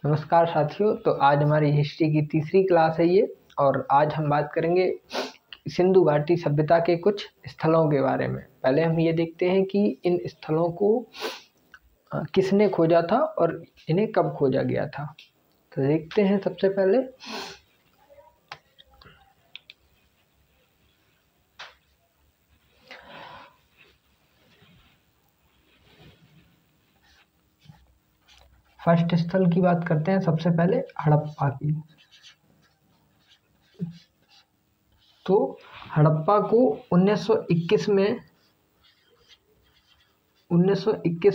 नमस्कार साथियों, तो आज हमारी हिस्ट्री की तीसरी क्लास है ये, और आज हम बात करेंगे सिंधु घाटी सभ्यता के कुछ स्थलों के बारे में। पहले हम ये देखते हैं कि इन स्थलों को किसने खोजा था और इन्हें कब खोजा गया था। तो देखते हैं सबसे पहले फर्स्ट स्थल की बात करते हैं। सबसे पहले हड़प्पा की। तो हड़प्पा को 1921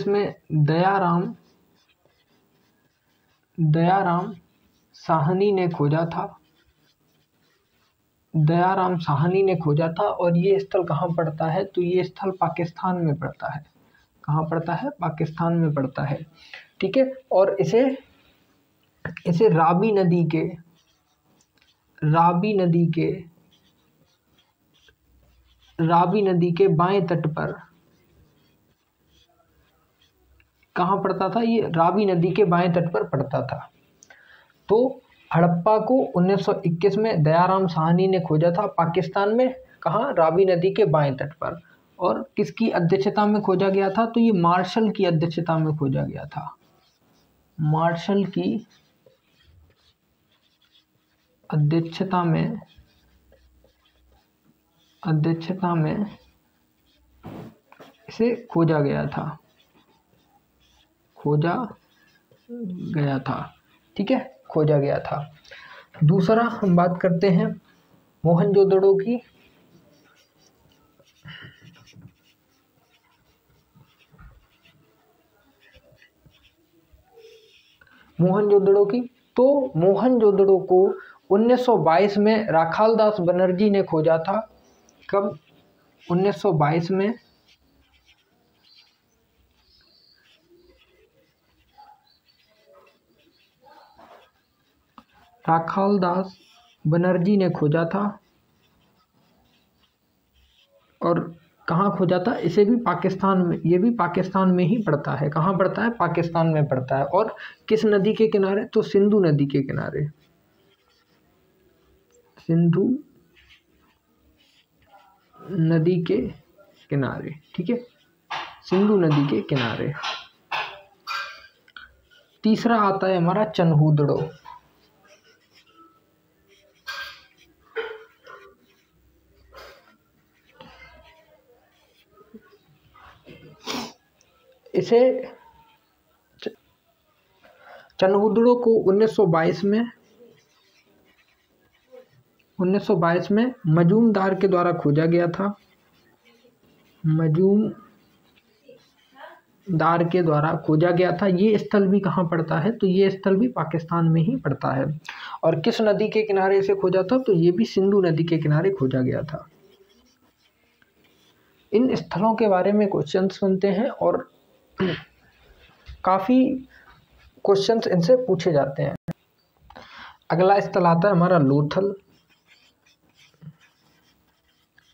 में दयाराम साहनी ने खोजा था। दयाराम साहनी ने खोजा था और ये स्थल कहाँ पड़ता है? तो ये स्थल पाकिस्तान में पड़ता है। कहाँ पड़ता है? पाकिस्तान में पड़ता है। ठीक है। और इसे रावी नदी के बाएं तट पर कहाँ पड़ता था? ये रावी नदी के बाएं तट पर पड़ता था। तो हड़प्पा को 1921 में दयाराम साहनी ने खोजा था पाकिस्तान में। कहाँ? रावी नदी के बाएं तट पर। और किसकी अध्यक्षता में खोजा गया था? तो ये मार्शल की अध्यक्षता में खोजा गया था। मार्शल की अध्यक्षता में इसे खोजा गया था। ठीक है, खोजा गया था। दूसरा हम बात करते हैं मोहनजोदड़ो की। तो मोहनजोदड़ो को 1922 में राखालदास बनर्जी ने खोजा था। कब? 1922 में राखालदास बनर्जी ने खोजा था। और कहाँ खोजा था? इसे भी पाकिस्तान में, ये भी पाकिस्तान में ही पड़ता है। कहाँ पड़ता है? पाकिस्तान में पड़ता है। और किस नदी के किनारे? तो सिंधु नदी के किनारे। सिंधु नदी के किनारे। ठीक है, सिंधु नदी के किनारे। तीसरा आता है हमारा चन्हूदड़ो। इसे चन्हूदड़ो को 1922 में मजूमदार के द्वारा खोजा गया था। मजूमदार के द्वारा खोजा गया था। ये स्थल भी कहाँ पड़ता है? तो ये स्थल भी पाकिस्तान में ही पड़ता है। और किस नदी के किनारे इसे खोजा था? तो ये भी सिंधु नदी के किनारे खोजा गया था। इन स्थलों के बारे में क्वेश्चंस बनते हैं और काफ़ी क्वेश्चंस इनसे पूछे जाते हैं। अगला स्थल आता है हमारा लोथल।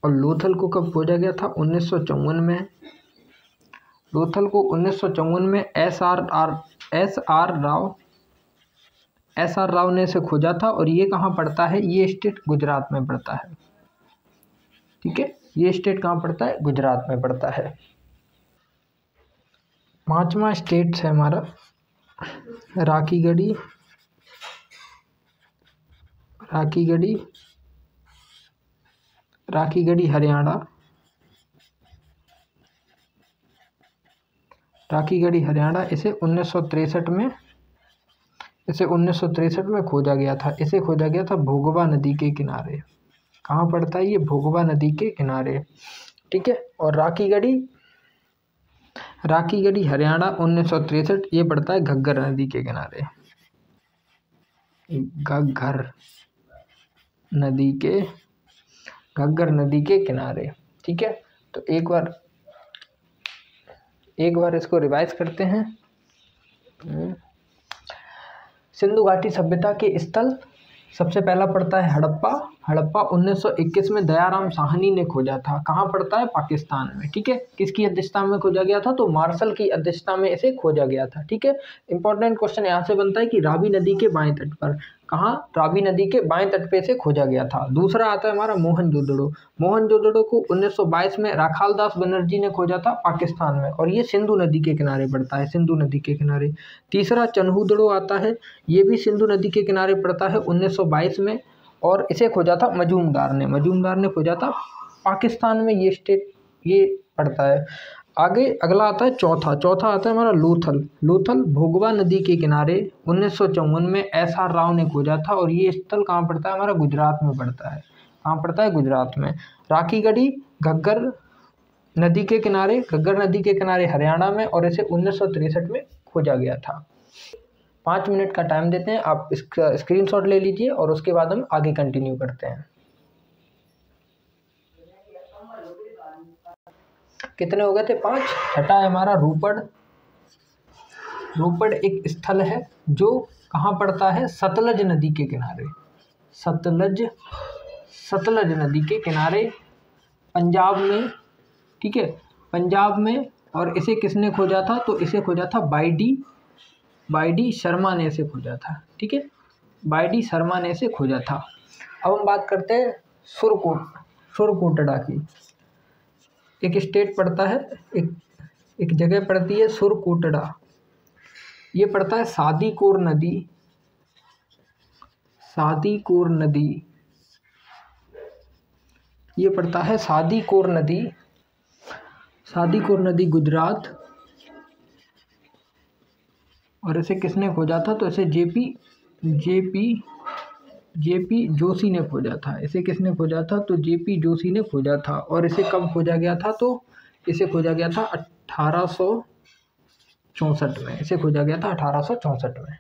और लोथल को कब खोजा गया था? 1954 में। लोथल को 1954 में एस आर राव ने इसे खोजा था। और ये कहाँ पड़ता है? ये स्टेट गुजरात में पड़ता है। ठीक है, ये स्टेट कहाँ पड़ता है? गुजरात में पड़ता है। पांचवा स्टेट है हमारा राखीगढ़ी हरियाणा। राखीगढ़ी हरियाणा। इसे 1963 में खोजा गया था। इसे खोजा गया था भोगवा नदी के किनारे। कहाँ पड़ता है? ये भोगवा नदी के किनारे। ठीक है। और राखीगढ़ी हरियाणा 1963 ये पड़ता है घग्गर नदी के किनारे। घग्गर नदी के किनारे। ठीक है। तो एक बार इसको रिवाइज करते हैं। सिंधु घाटी सभ्यता के स्थल सबसे पहला पड़ता है हड़प्पा। हड़प्पा 1921 में दयाराम साहनी ने खोजा था। कहाँ पड़ता है? पाकिस्तान में। ठीक है, किसकी अध्यक्षता में खोजा गया था? तो मार्शल की अध्यक्षता में इसे खोजा गया था। ठीक है, इंपॉर्टेंट क्वेश्चन यहाँ से बनता है कि रावी नदी के बाएं तट पर, कहाँ? रावी नदी के बाएं तट पे से खोजा गया था। दूसरा आता है हमारा मोहनजोदड़ो। मोहनजोदड़ो को 1922 में राखालदास बनर्जी ने खोजा था पाकिस्तान में, और ये सिंधु नदी के किनारे पड़ता है, सिंधु नदी के किनारे। तीसरा चन्हूदड़ो आता है, ये भी सिंधु नदी के किनारे पड़ता है 1922 में, और इसे खोजा था मजूमदार ने खोजा था पाकिस्तान में। ये स्टेट ये पड़ता है। आगे अगला आता है चौथा आता है हमारा लोथल भोगवा नदी के किनारे 1954 में SR राव ने खोजा था, और ये स्थल कहाँ पड़ता है? हमारा गुजरात में पड़ता है। कहाँ पड़ता है? गुजरात में। राखीगढ़ी घग्गर नदी के किनारे हरियाणा में, और इसे 1963 में खोजा गया था। 5 मिनट का टाइम देते हैं, आप इसका स्क्रीनशॉट ले लीजिए और उसके बाद हम आगे कंटिन्यू करते हैं। कितने हो गए थे? 5। छठा है हमारा रूपड़ एक स्थल है जो कहाँ पड़ता है? सतलज नदी के किनारे। सतलज नदी के किनारे पंजाब में। ठीक है, पंजाब में। और इसे किसने खोजा था? तो इसे खोजा था बाई डी शर्मा ने इसे खोजा था। ठीक है, बाई डी शर्मा ने इसे खोजा था। अब हम बात करते हैं सुरकोटड़ा की। एक स्टेट पड़ता है, एक जगह पड़ती है सुरकोटड़ा। ये पड़ता है सादीकोर नदी। ये पड़ता है सादीकोर नदी गुजरात, और इसे किसने खोजा था? तो इसे जेपी जोशी ने खोजा था। इसे किसने खोजा था? तो जेपी जोशी ने खोजा था। और इसे कब खोजा गया था? तो इसे खोजा गया था 1864 में। इसे खोजा गया था 1864 में।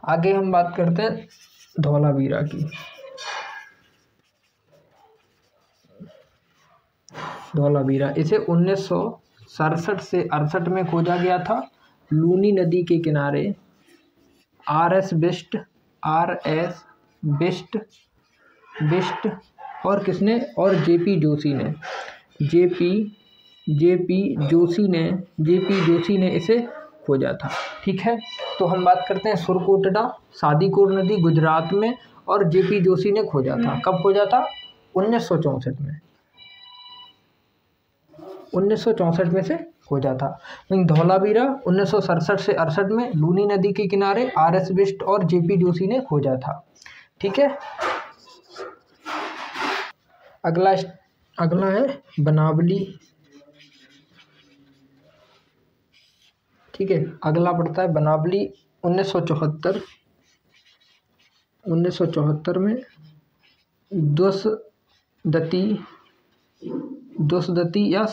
आगे हम बात करते हैं धौलावीरा की। धौलावीरा इसे 1967 से 68 में खोजा गया था। लूनी नदी के किनारे RS बिष्ट और किसने? और जेपी जोशी ने इसे खोजा था। ठीक है, तो हम बात करते हैं सुरकोटड़ा, सादीकोर नदी गुजरात में, और जेपी जोशी ने खोजा था। कब खोजा था? 1964 में। 1964 में से खोजा था। धौलावीरा 1967 से 68 में लूनी नदी के किनारे RS बिष्ट और जेपी जोशी ने खोजा था। ठीक है, अगला है बनावली। ठीक है, अगला पड़ता है बनावली 1974 में दुसदती या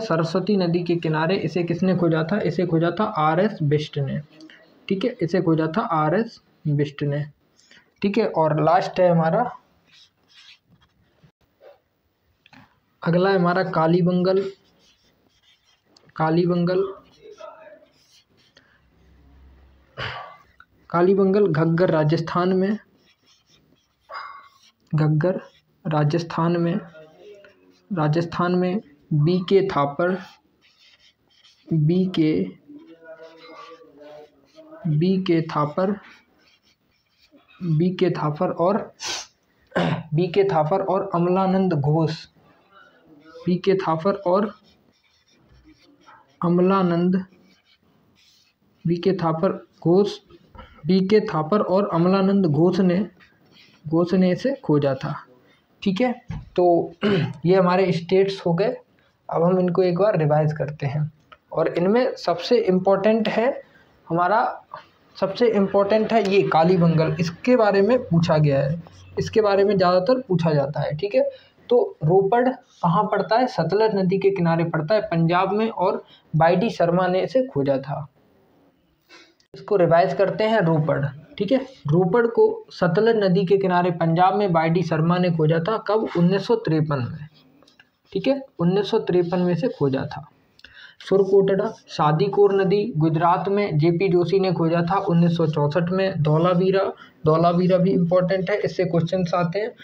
सरस्वती नदी के किनारे इसे किसने खोजा था? इसे खोजा था RS बिष्ट ने। ठीक है, इसे खोजा था RS बिष्ट ने। ठीक है, और लास्ट है हमारा, अगला है हमारा कालीबंगल घग्गर राजस्थान में BK थापर और अमलानंद घोष। BK थापर और अमलानंद घोष ने इसे खोजा था। ठीक है, तो ये हमारे स्टेट्स हो गए। अब हम इनको एक बार रिवाइज करते हैं, और इनमें सबसे इम्पोर्टेंट है ये कालीबंगल। इसके बारे में पूछा गया है, इसके बारे में ज़्यादातर पूछा जाता है। ठीक है, तो रोपड़ कहाँ पड़ता है? सतलज नदी के किनारे पड़ता है पंजाब में, और बाई डी शर्मा ने इसे खोजा था। इसको रिवाइज करते हैं। रोपड़, ठीक है, रोपड़ को सतलज नदी के किनारे पंजाब में बाई डी शर्मा ने खोजा था। कब? 1953 में। ठीक है, 1953 में से खोजा था। सुरकोटड़ा। शादीकोर नदी गुजरात में जेपी जोशी ने खोजा था 1964 में। धौलावीरा, धौलावीरा भी इम्पोर्टेंट है, इससे क्वेश्चंस आते हैं।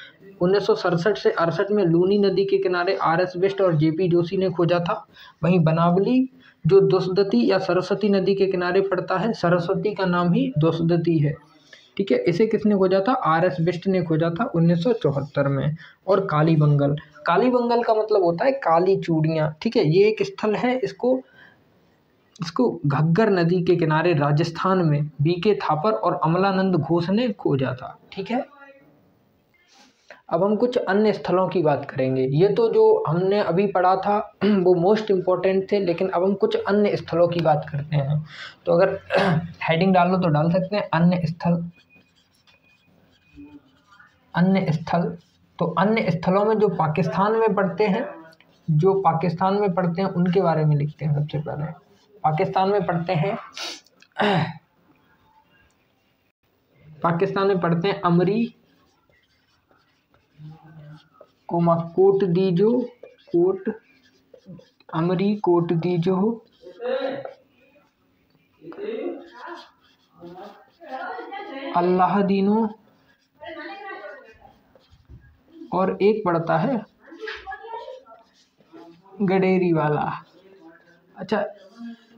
1967 से 68 में लूनी नदी के किनारे RS बिष्ट और जेपी जोशी ने खोजा था। वहीं बनावली जो दुष्दती या सरस्वती नदी के किनारे पड़ता है, सरस्वती का नाम ही दुष्दती है, ठीक है। इसे किसने खोजा था? RS बिष्ट ने खोजा था 1974 में। और कालीबंगल, कालीबंगल का मतलब होता है काली चूड़ियाँ, ठीक है। ये एक स्थल है, इसको घग्गर नदी के किनारे राजस्थान में BK थापर और अमलानंद घोष ने खोजा था, ठीक है। अब हम कुछ अन्य स्थलों की बात करेंगे। ये तो जो हमने अभी पढ़ा था वो मोस्ट इम्पोर्टेंट थे, लेकिन अब हम कुछ अन्य स्थलों की बात करते हैं। तो अगर हेडिंग डालो तो डाल सकते हैं अन्य स्थल, अन्य स्थल। तो अन्य स्थलों में जो पाकिस्तान में पढ़ते हैं, जो पाकिस्तान में पढ़ते हैं उनके बारे में लिखते हैं। सबसे पहले पाकिस्तान में पढ़ते हैं, पाकिस्तान में पढ़ते हैं अमरी, कोट दीजो, कोट अमरी, कोट दीजो, अल्लाह दीनो, और एक पड़ता है गडेरी वाला। अच्छा,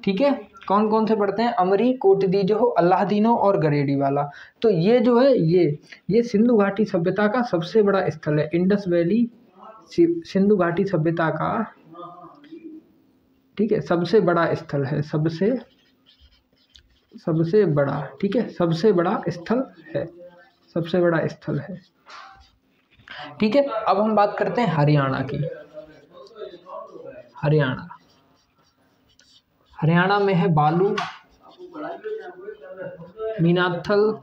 ठीक है। कौन कौन से पढ़ते हैं? अमरी, कोट दीजो, अल्लाह दीनो और गडेरी वाला। तो ये जो है ये सिंधु घाटी सभ्यता का सबसे बड़ा स्थल है। इंडस वैली सिंधु घाटी सभ्यता का, ठीक है, सबसे बड़ा स्थल है, सबसे बड़ा, ठीक है, सबसे बड़ा स्थल है, सबसे बड़ा स्थल है, ठीक है। अब हम बात करते हैं हरियाणा की। हरियाणा, हरियाणा में है बालू, मीनाथल,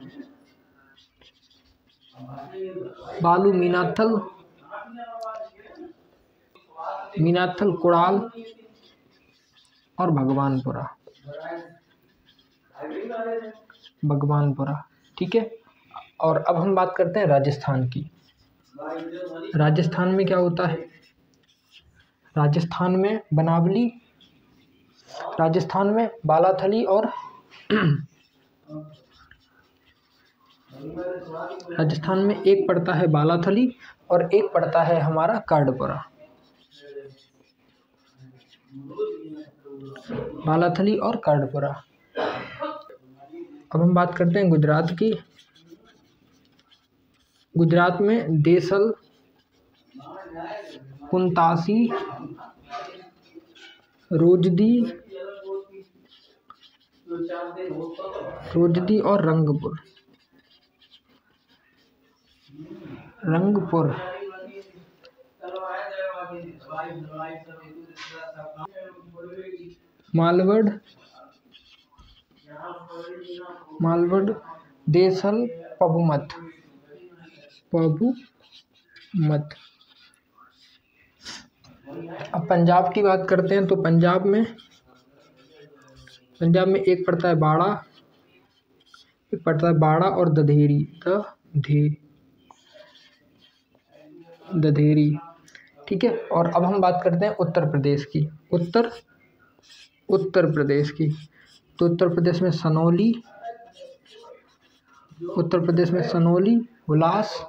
बालू मीनाथल, कुड़ाल और भगवानपुरा, ठीक है। और अब हम बात करते हैं राजस्थान की। राजस्थान में क्या होता है? राजस्थान में बनावली, राजस्थान में बालाथली और राजस्थान में एक पड़ता है बालाथली और एक पड़ता है हमारा कार्डपुरा। बालाथली और कार्डपुरा। अब हम बात करते हैं गुजरात की। गुजरात में देसल, कुंतासी, रोजदी और रंगपुर। मालवड, देसल, पबमत। अब पंजाब की बात करते हैं। तो पंजाब में एक पड़ता है बाड़ा, एक पड़ता है बाड़ा और दधेरी, दधेरी, ठीक है। और अब हम बात करते हैं उत्तर प्रदेश की। उत्तर प्रदेश की। तो उत्तर प्रदेश में सनोली, हुलास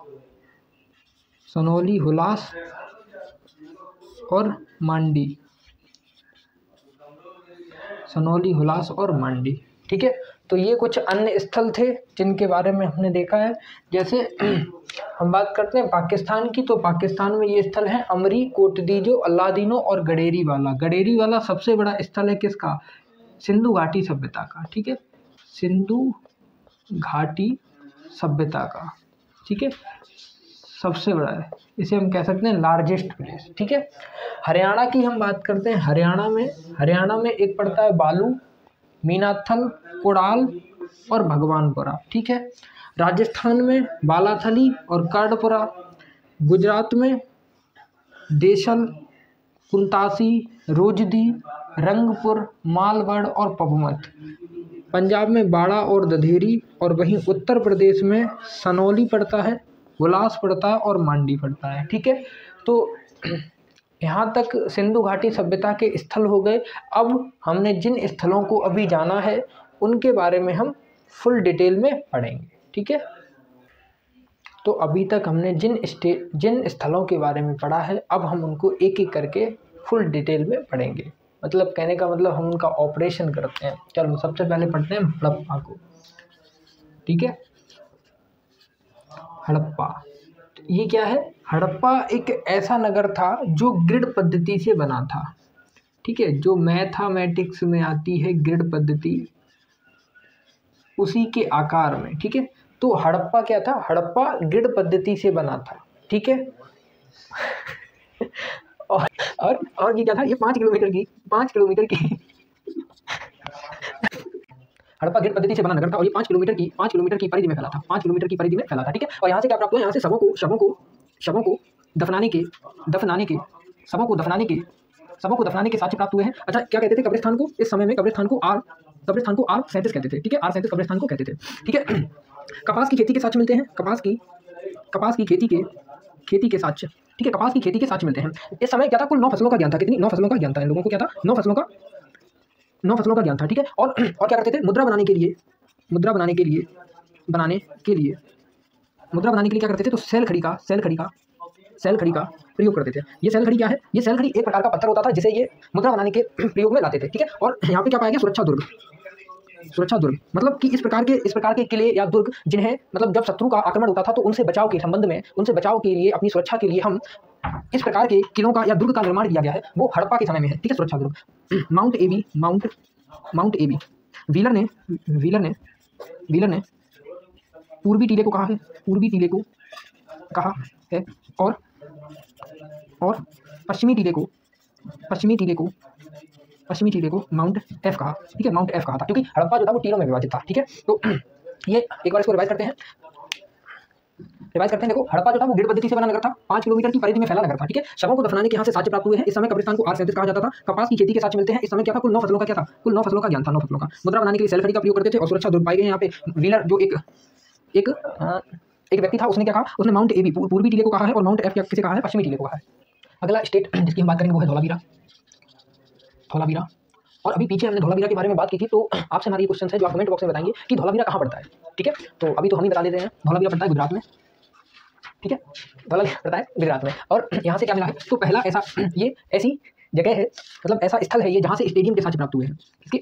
और मांडी। सनोली, हुलास और मांडी, ठीक है। तो ये कुछ अन्य स्थल थे जिनके बारे में हमने देखा है। जैसे हम बात करते हैं पाकिस्तान की। तो पाकिस्तान में ये स्थल है अमरी, कोटदीजो, अल्लादीनो और गडेरी वाला। गडेरी वाला सबसे बड़ा स्थल है किसका? सिंधु घाटी सभ्यता का, ठीक है, सिंधु घाटी सभ्यता का, ठीक है, सबसे बड़ा है। इसे हम कह सकते हैं लार्जेस्ट प्लेस, ठीक है। हरियाणा की हम बात करते हैं। हरियाणा में एक पड़ता है बालू, मीनाथल, कुड़ाल और भगवानपुरा, ठीक है। राजस्थान में बालाथली और कार्डपुरा। गुजरात में देसल, कुंतासी, रोजदी, रंगपुर, मालवड और पबमत। पंजाब में बाड़ा और दधेरी। और वहीं उत्तर प्रदेश में सनौली पड़ता है, हुलास पड़ता है और मांडी पड़ता है, ठीक है। तो यहाँ तक सिंधु घाटी सभ्यता के स्थल हो गए। अब हमने जिन स्थलों को अभी जाना है उनके बारे में हम फुल डिटेल में पढ़ेंगे, ठीक है। तो अभी तक हमने जिन स्थलों के बारे में पढ़ा है, अब हम उनको एक एक करके फुल डिटेल में पढ़ेंगे। मतलब कहने का मतलब हम उनका ऑपरेशन करते हैं। चलो सबसे पहले पढ़ते हैं हड़प्पा को, ठीक है। हड़प्पा, ये क्या है? हड़प्पा एक ऐसा नगर था जो ग्रिड पद्धति से बना था, ठीक है। जो मैथमेटिक्स में आती है ग्रिड पद्धति, उसी के आकार में, ठीक है। तो हड़प्पा क्या था? हड़प्पा ग्रिड पद्धति से बना था, ठीक है। और ये क्या था? ये 5 किलोमीटर की हड़प्पा ग्रिड पद्धति से बना नगर था और ये 5 किलोमीटर की परिधि में फैला था, 5 किलोमीटर की परिधि में फैला था, ठीक है। और यहाँ से क्या प्राप्त हुआ? यहाँ से शवों को दफनाने के साक्ष्य प्राप्त हुए हैं। अच्छा, क्या कहते थे कब्रिस्तान को? इस समय में कब्रिस्तान को R37 कहते थे, ठीक है। R37 कब्रिस्तान को कहते थे, ठीक है। कपास की खेती के साक्ष्य मिलते हैं, कपास की खेती के साक्ष्य, ठीक है। कपास की खेती के साक्ष्य मिलते हैं। इस समय क्या था? कुल 9 फसलों का ज्ञान था। कितनी? 9 फसलों का ज्ञान था इन लोगों को। क्या था? 9 फसलों का ज्ञान था, ठीक है। और क्या करते थे? मुद्रा बनाने के लिए क्या करते थे? तो सेल खड़ी का प्रयोग करते थे। ये सेल खड़ी क्या है? ये सेल खड़ी एक प्रकार का पत्थर होता था जिसे ये मुद्रा बनाने के प्रयोग में लाते थे, ठीक है। और यहाँ पे क्या पाया गया? सुरक्षा दुर्ग, मतलब कि इस प्रकार के किले या दुर्ग जिन्हें, मतलब जब शत्रु का आक्रमण होता था तो उनसे बचाव के लिए, अपनी सुरक्षा के लिए हम इस प्रकार के किलों का या दुर्ग का निर्माण किया गया है, वो हड़प्पा के समय में है, ठीक है। सुरक्षा दुर्ग। माउंट एबी, व्हीलर ने पूर्वी टीले को कहा है और पश्चिमी टीले को माउंट एफ कहा, ठीक है। माउंट एफ कहा था क्योंकि हड़प्पा जो था वो टीलों में विभाजित था, ठीक है। तो ये एक बार इसको रिवाइज करते हैं। देखो, हड़प्पा जो था वो ग्रिड पद्धति से बना नगर था, 5 किलोमीटर की परिधि में फैला नगर था, ठीक है। शवों को दफनाने के यहाँ से साक्ष्य प्राप्त हुए हैं। इस समय कब्रिस्तान को R37 कहा जाता था। कपास की खेती के साक्ष्य मिलते हैं। इस समय क्या था? कुल 9 फसलों का क्या था? कुल 9 फसलों का ज्ञान था, 9 फसलों का। मुद्रा बनाने के लिए सेल खड़ी का प्रयोग करते थे और सुरक्षा दुर्ग पाए गए यहाँ पे। व्हीलर जो एक व्यक्ति था, उसने क्या कहा? उसने माउंट एबी पूर्वी टीले को कहा है और माउंट एफ किसे कहा है? पश्चिमी टीले को कहा है। अगला स्टेट जिसकी हम बात करेंगे वो है धौलावीरा। और अभी पीछे हमने धौलावीरा के बारे में बात की थी, तो आपसे हमारी क्वेश्चन है जो आप कमेंट बॉक्स में बताएंगे कि धौलावीरा कहाँ पड़ता है, ठीक है। तो अभी तो हम ही बता देते हैं, धौलावीरा पड़ता है गुजरात में, ठीक है। धौलावीरा पड़ता है गुजरात में। और यहाँ से क्या मिला है? तो पहला ऐसा ये ऐसी जगह है, मतलब ऐसा स्थल है ये जहाँ से स्टेडियम के साक्ष्य प्राप्त हुए हैं। इसके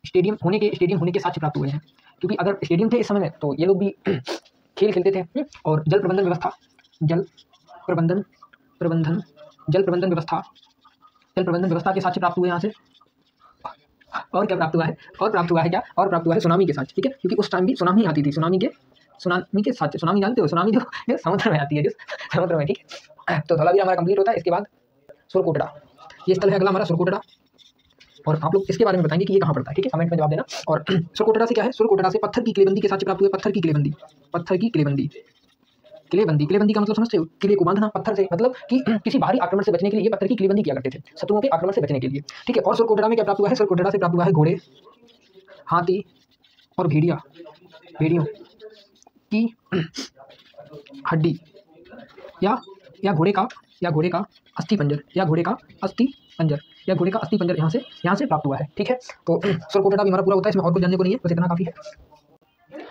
स्टेडियम होने के साक्ष्य प्राप्त हुए हैं, क्योंकि अगर स्टेडियम थे इस समय में तो ये लोग भी खेल खेलते थे। और जल प्रबंधन व्यवस्था के साक्ष्य प्राप्त हुए यहाँ से। और क्या प्राप्त हुआ है? और प्राप्त हुआ है सुनामी के साक्ष्य, ठीक है। क्योंकि उस टाइम भी सुनामी आती थी। सुनामी के साक्ष्य, सुनामी जानते हो? सुनामी जो समुद्र में आती है, समुद्र में, ठीक है। तो धौलावीरा हमारा कंप्लीट होता है। इसके बाद सुरकोटड़ा, ये स्थल है अगला हमारा, सुरकोटड़ा। और आप लोग इसके बारे में बताएंगे कि ये कहाँ पड़ता है, ठीक है। कमेंट में जवाब देना। और सुरकोटड़ा से क्या है? सुरकोटड़ा से पत्थर की किलेबंदी के साक्ष्य प्राप्त हुए। पत्थर की किलेबंदी का मतलब समझते हो? किले को बांधना पत्थर से, मतलब कि किसी बाहरी आक्रमण से बचने के लिए ये पत्थर की किलेबंदी किया करते थे, शत्रुओं के आक्रमण से बचने के लिए, ठीक है। और सुरकोटड़ा में क्या प्राप्त हुआ है? सुरकोटड़ा से प्राप्त हुआ है घोड़े, हाथी और भेड़ियों की हड्डी या घोड़े का अस्थि पंजर यहाँ से प्राप्त हुआ है, ठीक है। तो सुरकोटड़ा भी हमारा पूरा होता है। इसमें और कुछ जानने को नहीं है, बस इतना काफी है।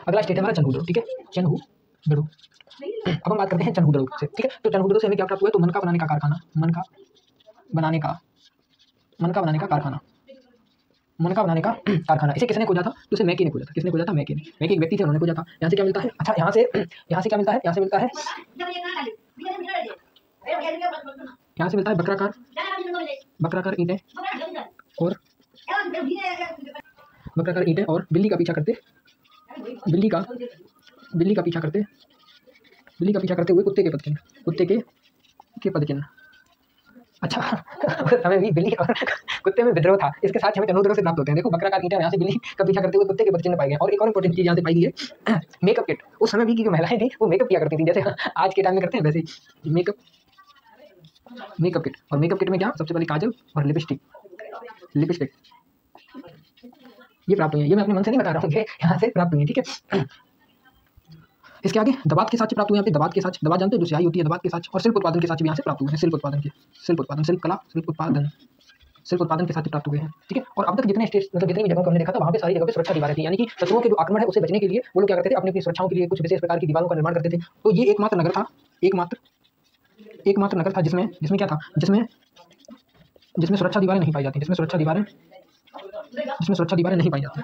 अगला स्टेट है हमारा चनहूदड़ो, ठीक है। चनहूदड़ो, अब हम बात करते हैं चनहूदड़ो से, ठीक है। तो चनहूदड़ो से हमें क्या प्राप्त हुआ है? तो मनका बनाने का कारखाना, मनका बनाने का कारखाना। इसे किसने खोजा था? तो इसे मैके ने खोजा था। किसने खोजा था? मैके एक व्यक्ति थे, उन्होंने खोजा था। यहाँ से क्या मिलता है? अच्छा, यहाँ से क्या मिलता है? यहाँ से मिलता है बकराकार ईंटें और बिल्ली का पीछा करते हुए कुत्ते के पदचिन्ह। अच्छा, हमें भी बिल्ली और कुत्ते में विद्रोह था, इसके साथ हमें चनहूदड़ो से प्राप्त होते हैं। देखो, बकराकार ईंटें, यहाँ से बिल्ली का पीछा करते हुए कुत्ते के पदचिन्ह पाए गए। और एक और इंपॉर्टेंट चीज यहाँ से पाई गई है, मेकअप किट। उस समय भी की जो महिलाएं थी वो मेकअप किया करती थी, जैसे आज के टाइम में करते हैं वैसे ही मेकअप किट। और मेकअप किट में क्या? सबसे पहले काजल और लिपस्टिक ये प्राप्त हुई है। ये मैं अपने मन से नहीं बता रहा हूँ, ये यहाँ से प्राप्त हुई है, ठीक है। इसके आगे दबात के साक्ष्य प्राप्त हुए। यहाँ पे दबात के साक्ष्य, दबात जानते हैं जो स्याही होती है, दबात के साक्ष्य और शिल्प उत्पादन के साक्ष्य भी यहाँ से प्राप्त हुए हैं। शिल्प उत्पादन के, शिल्प उत्पादन, शिल्प कला, शिल्प उत्पादन के साक्ष्य प्राप्त हुए हैं। ठीक है, और अब तक जितने स्टेट मतलब जितनी भी जगहों को हमने देखा था वहाँ पे सारी जगह पे सुरक्षा दीवारें थी, यानी कि शत्रुओं के जो आक्रमण है उससे बचने के लिए वो लोग क्या करते थे, अपनी अपनी सुरक्षाओं के लिए कुछ विशेष प्रकार की दीवारों का निर्माण करते थे। तो ये एकमात्र नगर था, एकमात्र नगर था जिसमें क्या था, जिसमें सुरक्षा दीवारें नहीं पाई जाती, जिसमें सुरक्षा दीवारें नहीं पाई जाती,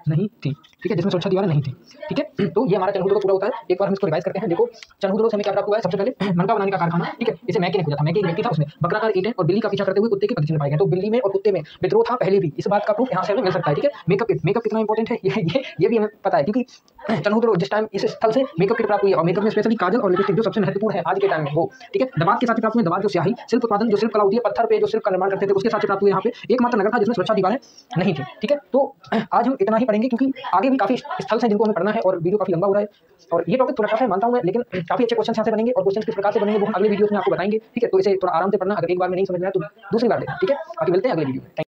नहीं थी। ठीक है, जिसमें सुरक्षा दीवारें नहीं थी। ठीक है, तो ये हमारा चनहुद्रो पूरा होता है। एक बार हम इसको रिवाइज करते हैं। देखो, चनहुद्रो से हमें क्या प्राप्त हुआ है, सबसे पहले मनका बनाने का कारखाना। ठीक है, इसे मैके ने खोजा था। मैके एक व्यक्ति था, उसने बकराकार ईंटें और बिल्ली का पीछा करते हुए कुत्ते के पदचिह्न पाए गए। तो बिल्ली में और कुत्ते में विद्रोह था पहले भी, इस बात का प्रूफ यहाँ से हमें मिल सकता है। ठीक है, मेकअप किट, मेकअप कितना इंपॉर्टेंट है ये भी हमें पता है, क्योंकि चनहुद्रो जिस टाइम इस स्थल से मेकअप किट प्राप्त हुई है, और मेकअप में स्पेशली काजल और लिपस्टिक जो सबसे महत्वपूर्ण है आज के टाइम में वो। ठीक है, दबात के साथ प्राप्त हुए, दबात जो स्याही, शिल्प उत्पादन जो शिल्प कला होती है, पत्थर पे जो शिल्प का निर्माण करते थे उसके साथ प्राप्त हुए। यहाँ पे एकमात्र नगर था जिसमें सुरक्षा दीवारें नहीं थी। ठीक है, तो आज हम इतना ही पढ़ेंगे क्योंकि आगे भी काफी स्थल हैं जिनको हमें पढ़ना है और वीडियो काफी लंबा हो रहा है और ये टॉपिक थोड़ा टफ है मानता हूं मैं, लेकिन काफी अच्छे क्वेश्चन यहाँ से बनेंगे और क्वेश्चन किस प्रकार से बनेंगे वो हम अगले वीडियोस में आपको बताएंगे। ठीक है, तो इसे थोड़ा आराम से पढ़ना, अगर एक बार में नहीं समझ में आया तो दूसरी बार देखना। ठीक है, बाकी मिलते हैं अगले वीडियो में।